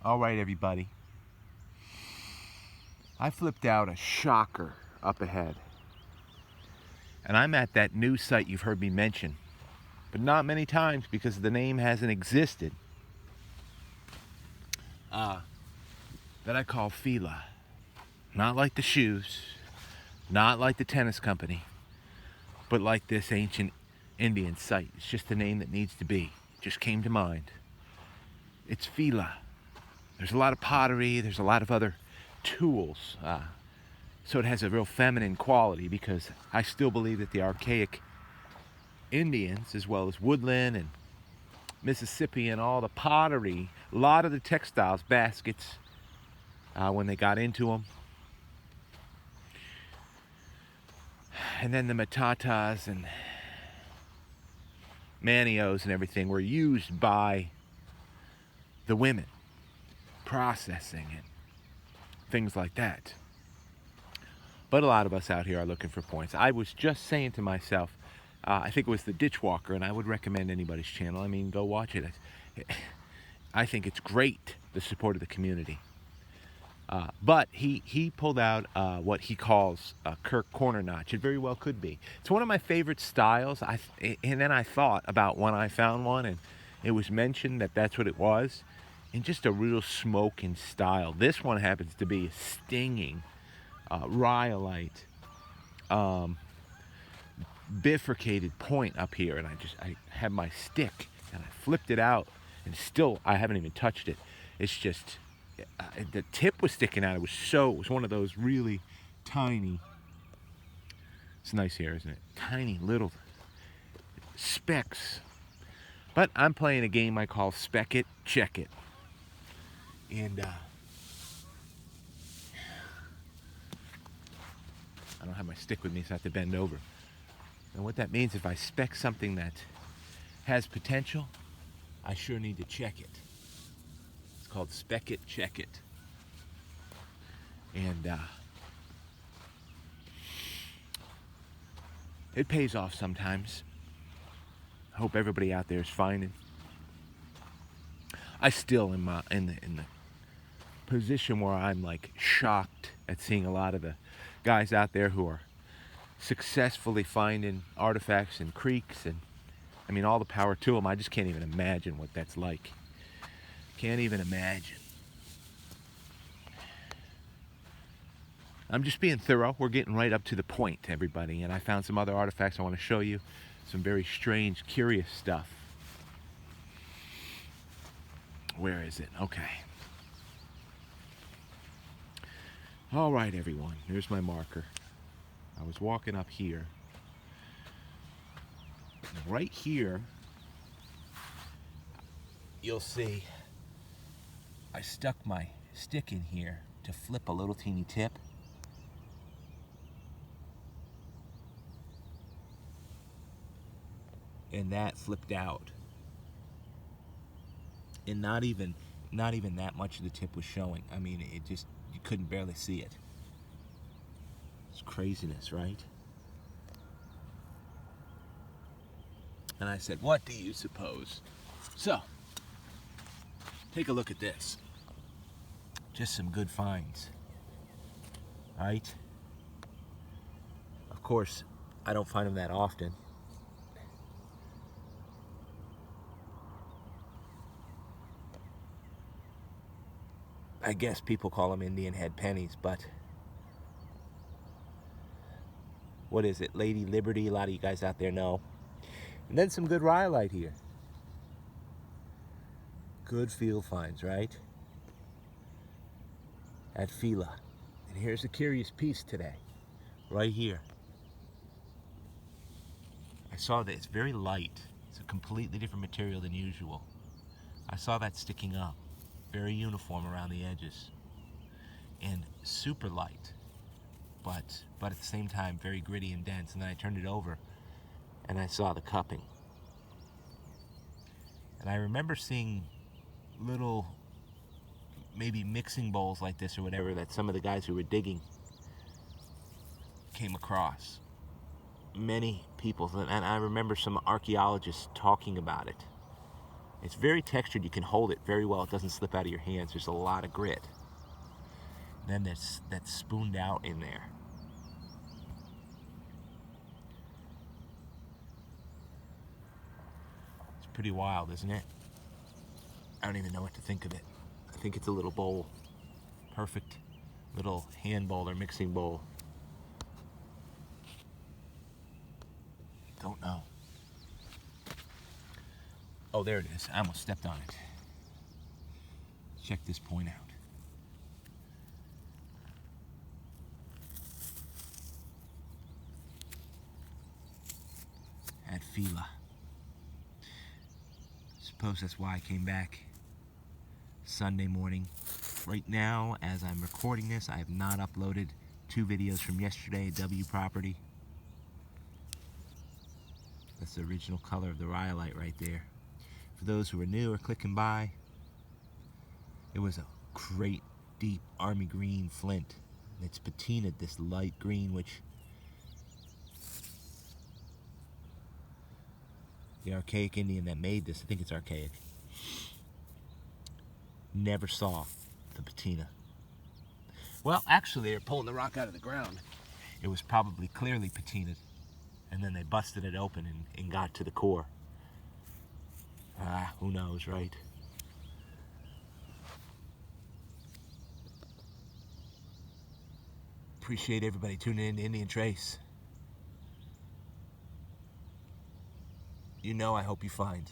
All right, everybody. I flipped out a shocker up ahead. And I'm at that news site you've heard me mention, but not many times because the name hasn't existed. That I call Fela. Not like the shoes, not like the tennis company, but like this ancient Indian site. It's just the name that needs to be. It just came to mind. It's Fela. There's a lot of pottery, there's a lot of other tools. So it has a real feminine quality because I still believe that the archaic Indians, as well as Woodland and Mississippi and all the pottery, a lot of the textiles, baskets, when they got into them, and then the matatas and manios and everything were used by the women, processing and things like that. But a lot of us out here are looking for points. I was just saying to myself, I think it was the Ditchwalker, and I would recommend anybody's channel. I mean, go watch it. I think it's great, the support of the community. But he pulled out what he calls a Kirk corner notch. It very well could be. It's one of my favorite styles. And then I thought about when I found one, and it was mentioned that that's what it was, in just a real smoking style. This one happens to be a stinging rhyolite, bifurcated point up here, and I had my stick and I flipped it out, and still I haven't even touched it. It's just the tip was sticking out. It was one of those really tiny. It's nice here, isn't it? Tiny little specks. But I'm playing a game I call Spec It, Check It, and I don't have my stick with me, so I have to bend over. And what that means, if I spec something that has potential, I sure need to check it. It's called Spec It, Check It. And it pays off sometimes. I hope everybody out there is finding. I still am in the position where I'm like shocked at seeing a lot of the guys out there who are successfully finding artifacts in creeks, and I mean, all the power to them. I just can't even imagine what that's like. Can't even imagine. I'm just being thorough. We're getting right up to the point, everybody. And I found some other artifacts I want to show you. Some very strange, curious stuff. Where is it? Okay. All right, everyone. Here's my marker. I was walking up here. Right here, you'll see I stuck my stick in here to flip a little teeny tip. And that flipped out. And not even that much of the tip was showing. I mean, it just, you couldn't barely see it. It's craziness, right? And I said, what do you suppose? So, take a look at this. Just some good finds. Right? Of course, I don't find them that often. I guess people call them Indian head pennies, but what is it? Lady Liberty, a lot of you guys out there know. And then some good rhyolite here. Good field finds, right? At Fela. And here's a curious piece today. Right here. I saw that it's very light. It's a completely different material than usual. I saw that sticking up. Very uniform around the edges. And super light. But at the same time, very gritty and dense. And then I turned it over, and I saw the cupping. And I remember seeing little, maybe mixing bowls like this or whatever, that some of the guys who were digging came across. Many people, and I remember some archaeologists talking about it. It's very textured. You can hold it very well. It doesn't slip out of your hands. There's a lot of grit. Then that's spooned out in there. It's pretty wild, isn't it? I don't even know what to think of it. I think it's a little bowl. Perfect little hand bowl or mixing bowl. Don't know. Oh, there it is. I almost stepped on it. Check this point out. At Fela. Suppose that's why I came back Sunday morning. Right now, as I'm recording this, I have not uploaded 2 videos from yesterday, W property. That's the original color of the rhyolite right there. For those who are new or clicking by, it was a great, deep army green flint. It's patinaed this light green, which the archaic Indian that made this, I think it's archaic, never saw the patina. Well, actually, they're pulling the rock out of the ground. It was probably clearly patinaed, and then they busted it open and got to the core. Who knows, right? Appreciate everybody tuning in to Indian Trace. You know I hope you find